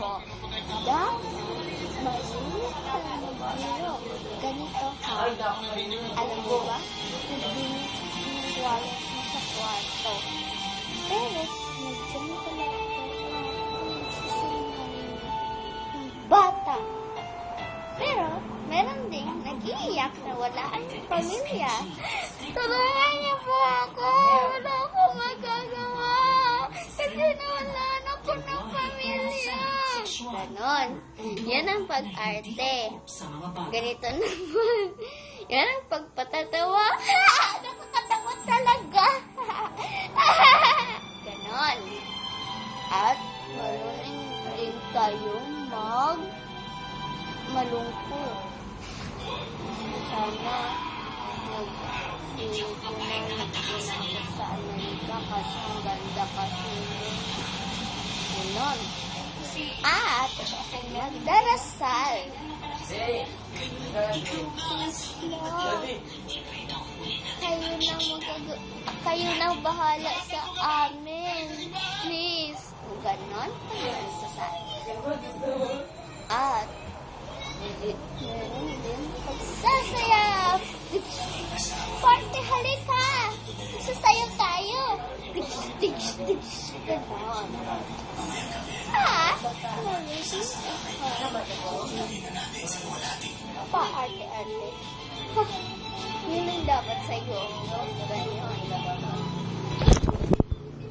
mo. Maliit ka magbiro. Ganito ha. Alam mo ba? Nagbinis yung wallet mo sa kwarto. Pero, nandiyan pala bata. Pero, meron ding nag-iiyak na wala ang pamilya. Tulungan niyo po ako. Wala akong magagawa. Kasi nawalan ako ng pamilya. Ganon. Yan ang pag-arte. Ganito naman. Yan ang pagpatatawa. Nakakatawa talaga. Ganon. At marunong din kayong malungkot. Sana nag-pinag ako sa Amerika kasi ang ganda kasi ganon. At nagdarasal. Kayo na bahala sa amin. Please. Ganon. At meron din pagsasaya. Party, halika. Sasayo tayo. Ganon. At pa-arte-arte. Yun ang dapat sa'yo. Ganon.